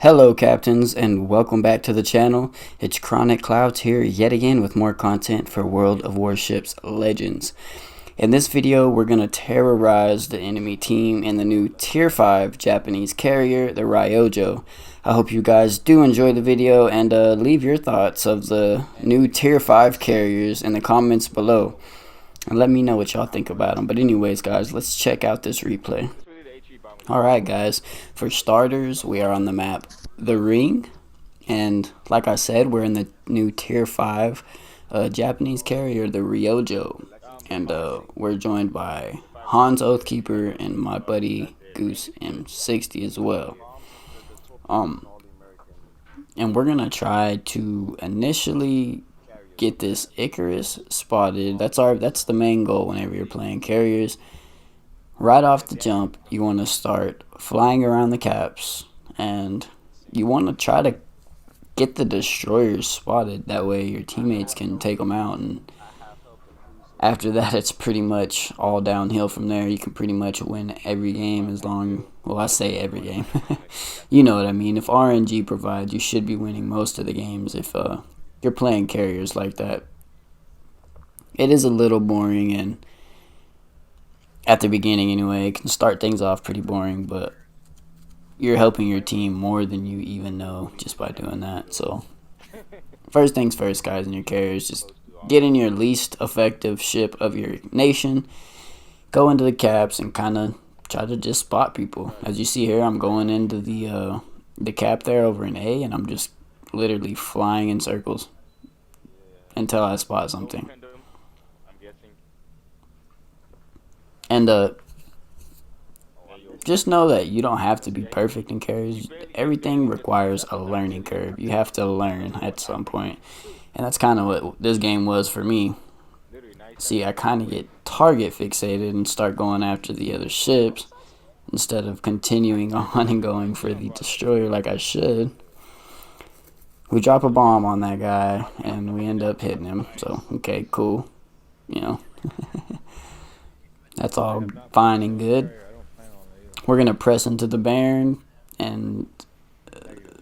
Hello captains and welcome back to the channel. It's ChronicKloudz here yet again with more content for World of Warships Legends. In this video we're going to terrorize the enemy team in the new tier 5 Japanese carrier, the Ryujo. I hope you guys do enjoy the video and leave your thoughts of the new tier 5 carriers in the comments below. And let me know what y'all think about them. But anyways guys, let's check out this replay. Alright guys, for starters, we are on the map The Ring, and like I said, we're in the new tier 5 Japanese carrier, the Ryujo, and we're joined by Hans Oathkeeper and my buddy Goose M60 as well. And we're gonna try to initially get this Icarus spotted. That's the main goal whenever you're playing carriers. Right off the jump, you want to start flying around the caps, and you want to try to get the destroyers spotted. That way your teammates can take them out, and after that it's pretty much all downhill from there. You can pretty much win every game as long, well, I say every game. You know what I mean. If RNG provides, you should be winning most of the games if you're playing carriers like that. It is a little boring, and at the beginning anyway, it can start things off pretty boring, but you're helping your team more than you even know just by doing that. So first things first, guys, in your carriers, just get in your least effective ship of your nation, go into the caps and kind of try to just spot people. As you see here, I'm going into the cap there over in A, and I'm just literally flying in circles until I spot something. And just know that you don't have to be perfect in carries. Everything requires a learning curve. You have to learn at some point. And that's kind of what this game was for me. See, I kind of get target fixated and start going after the other ships instead of continuing on and going for the destroyer like I should. We drop a bomb on that guy and we end up hitting him. So, okay, cool. You know. That's all fine and good. We're going to press into the Baron, and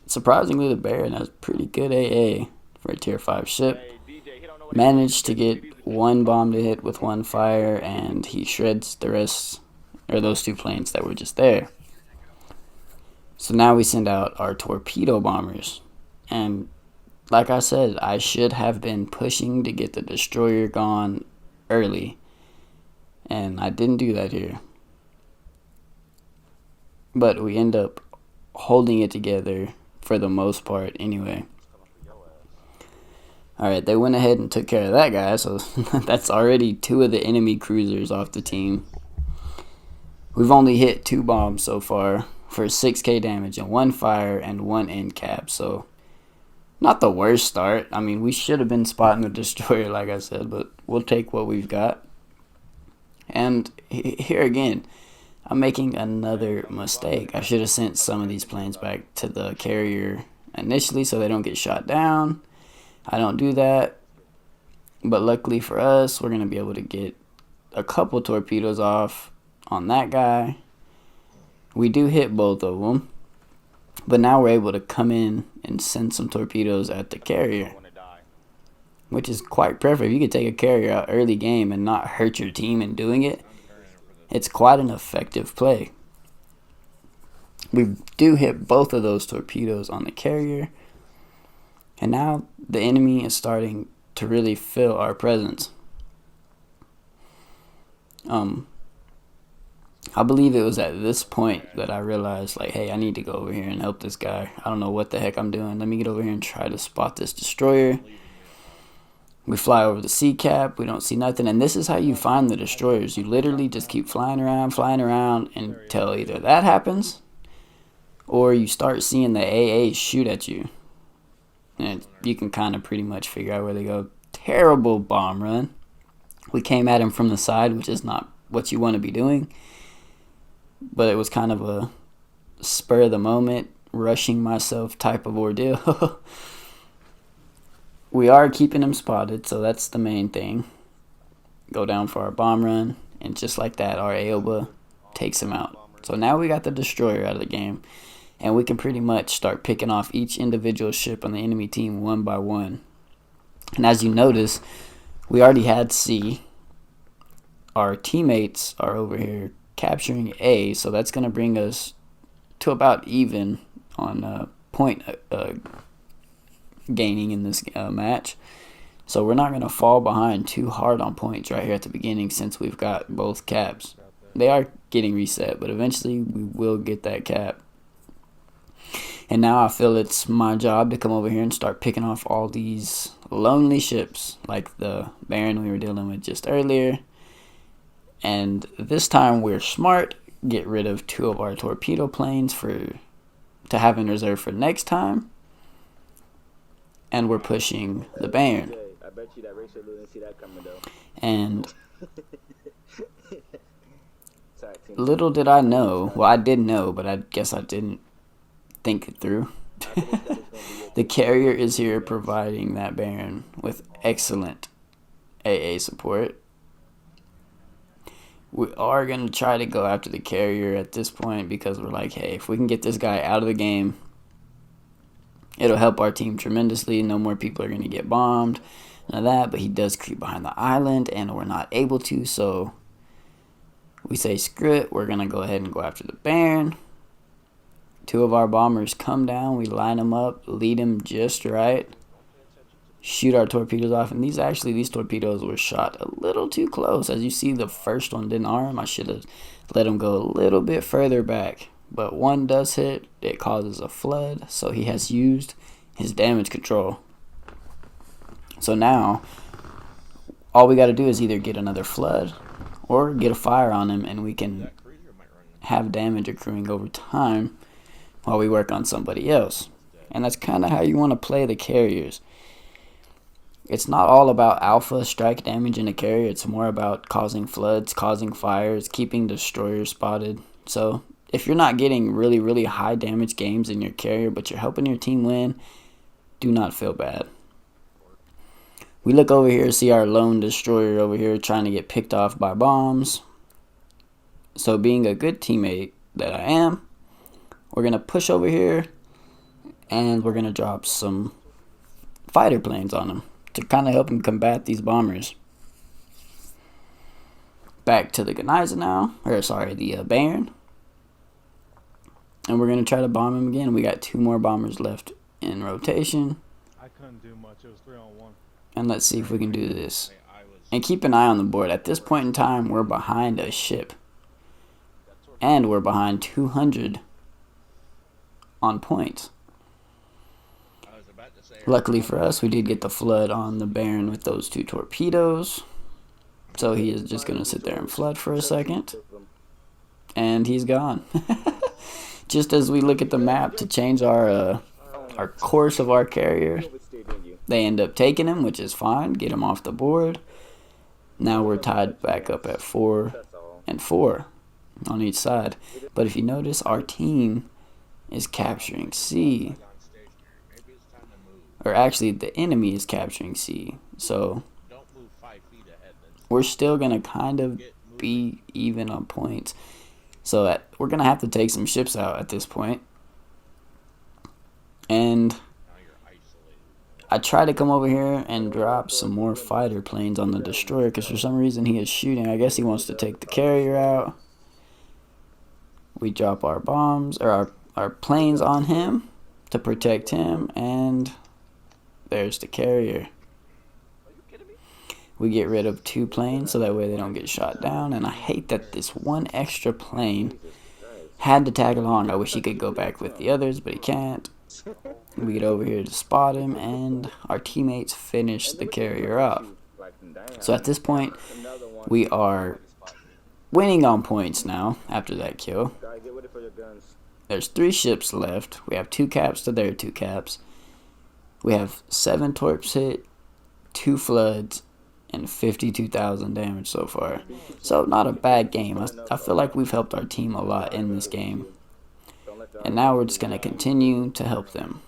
surprisingly the Baron has pretty good AA for a tier 5 ship. Managed to get one bomb to hit with one fire, and he shreds the rest, or those two planes that were just there. So now we send out our torpedo bombers, and like I said, I should have been pushing to get the destroyer gone early. And I didn't do that here. But we end up holding it together for the most part anyway. Alright, they went ahead and took care of that guy. So that's already 2 of the enemy cruisers off the team. We've only hit 2 bombs so far for 6k damage and 1 fire and 1 end cap. So not the worst start. I mean, we should have been spotting the destroyer like I said. But we'll take what we've got. And here again, I'm making another mistake. I should have sent some of these planes back to the carrier initially so they don't get shot down. I don't do that. But luckily for us, we're going to be able to get a couple torpedoes off on that guy. We do hit both of them. But now we're able to come in and send some torpedoes at the carrier, which is quite perfect. You could take a carrier out early game and not hurt your team in doing it. It's quite an effective play. We do hit both of those torpedoes on the carrier. And now the enemy is starting to really feel our presence. I believe it was at this point that I realized, like, hey, I need to go over here and help this guy. I don't know what the heck I'm doing. Let me get over here and try to spot this destroyer. We fly over the sea cap, we don't see nothing, and this is how you find the destroyers. You literally just keep flying around until either that happens, or you start seeing the AA shoot at you. And you can kind of pretty much figure out where they go. Terrible bomb run. We came at him from the side, which is not what you want to be doing. But it was kind of a spur of the moment, rushing myself type of ordeal. We are keeping him spotted, so that's the main thing. Go down for our bomb run, and just like that, our Aoba takes him out. So now we got the destroyer out of the game. and we can pretty much start picking off each individual ship on the enemy team one by one. And as you notice, we already had C. Our teammates are over here capturing A, so that's going to bring us to about even on point gaining in this match. So we're not going to fall behind too hard on points right here at the beginning since we've got both caps. They are getting reset, but eventually we will get that cap. And now I feel it's my job to come over here and start picking off all these lonely ships like the Baron we were dealing with just earlier. And this time we're smart, get rid of 2 of our torpedo planes to have in reserve for next time. And we're pushing the Baron. I bet you that Rachel didn't see that coming though. And little did I know, well I did know, but I guess I didn't think it through. The carrier is here providing that Baron with excellent AA support. We are going to try to go after the carrier at this point because we're like, hey, if we can get this guy out of the game, it'll help our team tremendously. No more people are going to get bombed, none of that, but he does creep behind the island and we're not able to, so we say screw it. We're going to go ahead and go after the Baron. 2 of our bombers come down, we line them up, lead them just right, shoot our torpedoes off, and these torpedoes were shot a little too close. As you see, the first one didn't arm. I should have let him go a little bit further back, but one does hit. It causes a flood, so he has used his damage control. So now all we got to do is either get another flood or get a fire on him, and we can have damage accruing over time while we work on somebody else. And that's kind of how you want to play the carriers. It's not all about alpha strike damage in a carrier. It's more about causing floods, causing fires, keeping destroyers spotted. So if you're not getting really, really high damage games in your carrier, but you're helping your team win, do not feel bad. We look over here, see our lone destroyer over here trying to get picked off by bombs. So being a good teammate that I am, we're going to push over here and we're going to drop some fighter planes on him to kind of help him combat these bombers. Back to the Geniza now, the Baron. And we're going to try to bomb him again. We got 2 more bombers left in rotation. I couldn't do much. It was 3-on-1. And let's see if we can do this. And keep an eye on the board. At this point in time, we're behind a ship. And we're behind 200 on points. Luckily for us, we did get the flood on the Baron with those 2 torpedoes. So he is just going to sit there and flood for a second. And he's gone. Just as we look at the map to change our course of our carrier, they end up taking him, which is fine. Get him off the board. Now we're tied back up at 4 and 4 on each side. But if you notice, our team is capturing C. Or actually, the enemy is capturing C. So we're still going to kind of be even on points. So we're going to have to take some ships out at this point. And I try to come over here and drop some more fighter planes on the destroyer because for some reason he is shooting. I guess he wants to take the carrier out. We drop our bombs, or our planes on him to protect him, and there's the carrier. We get rid of 2 planes so that way they don't get shot down, and I hate that this one extra plane had to tag along. I wish he could go back with the others, but he can't. We get over here to spot him, and our teammates finish the carrier off. So at this point, we are winning on points now after that kill. There's 3 ships left. We have 2 caps to their 2 caps. We have 7 torps hit, 2 floods, and 52,000 damage so far. So not a bad game. I feel like we've helped our team a lot in this game. And now we're just going to continue to help them.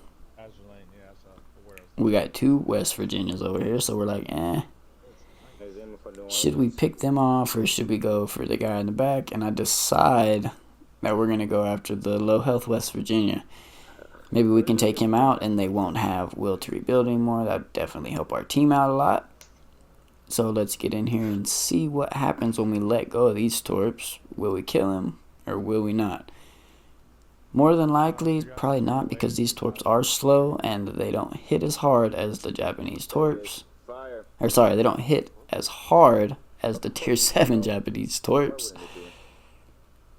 We got 2 West Virginias over here, so we're like, should we pick them off or should we go for the guy in the back? And I decide that we're going to go after the low health West Virginia. Maybe we can take him out and they won't have will to rebuild anymore. That would definitely help our team out a lot. So let's get in here and see what happens when we let go of these torps. Will we kill him or will we not? More than likely, probably not, because these torps are slow and they don't hit as hard as the Japanese torps. Or sorry, they don't hit as hard as the tier 7 Japanese torps.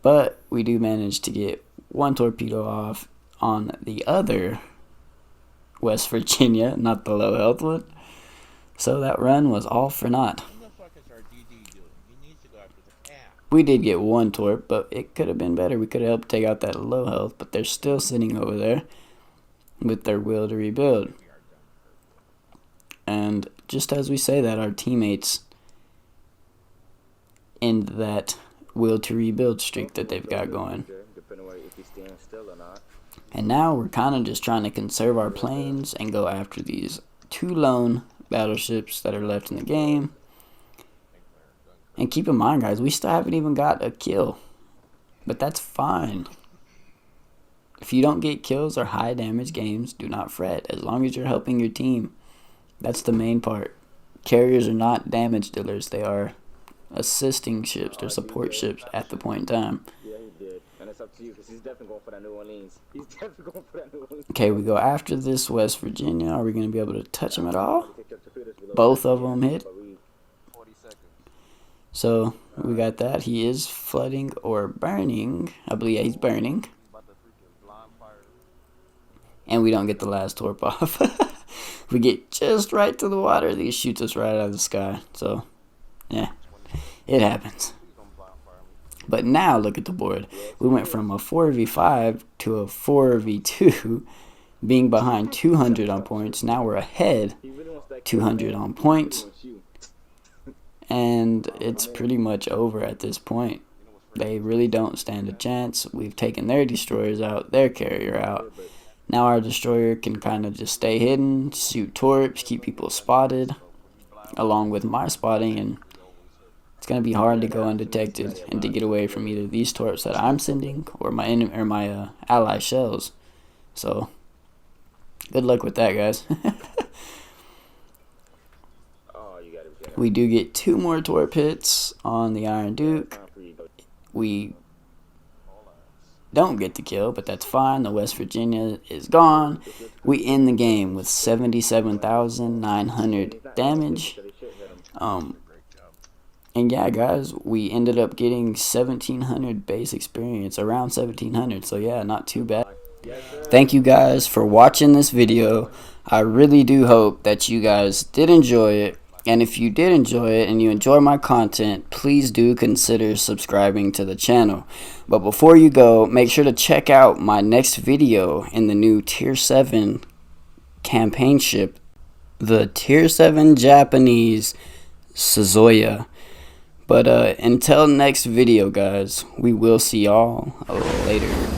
But we do manage to get one torpedo off on the other West Virginia, not the low health one. So that run was all for naught. We did get one torp, but it could have been better. We could have helped take out that low health, but they're still sitting over there with their will to rebuild. And just as we say that, our teammates end that will to rebuild streak that they've got going. And now we're kind of just trying to conserve our planes and go after these 2 lone battleships that are left in the game. And keep in mind, guys, we still haven't even got a kill, but that's fine. If you don't get kills or high damage games, do not fret, as long as you're helping your team. That's the main part. Carriers are not damage dealers, they are assisting ships, they're support ships at the point in time. Yeah, he did. And it's up to you, because he's definitely going for that New Orleans. He's definitely going for that New Orleans. Okay, we go after this West Virginia. Are we going to be able to touch him at all? Both of them hit. So we got that. He is flooding or burning. I believe, yeah, he's burning. And we don't get the last torp off. We get just right to the water. He shoots us right out of the sky. So, yeah, it happens. But now look at the board. We went from a 4v5 to a 4v2, being behind 200 on points. Now we're ahead 200 on points. And it's pretty much over at this point. They really don't stand a chance. We've taken their destroyers out, their carrier out. Now our destroyer can kind of just stay hidden, shoot torps, keep people spotted, along with my spotting, and it's going to be hard to go undetected and to get away from either these torps that I'm sending or my ally shells. So, good luck with that, guys. We do get 2 more torp hits on the Iron Duke. We don't get the kill, but that's fine. The West Virginia is gone. We end the game with 77,900 damage. And yeah, guys, we ended up getting 1,700 base experience, around 1,700. So yeah, not too bad. Thank you guys for watching this video. I really do hope that you guys did enjoy it. And if you did enjoy it and you enjoy my content, please do consider subscribing to the channel. But before you go, make sure to check out my next video in the new Tier 7 campaign ship, the Tier 7 Japanese Suzuya. But until next video, guys, we will see y'all later.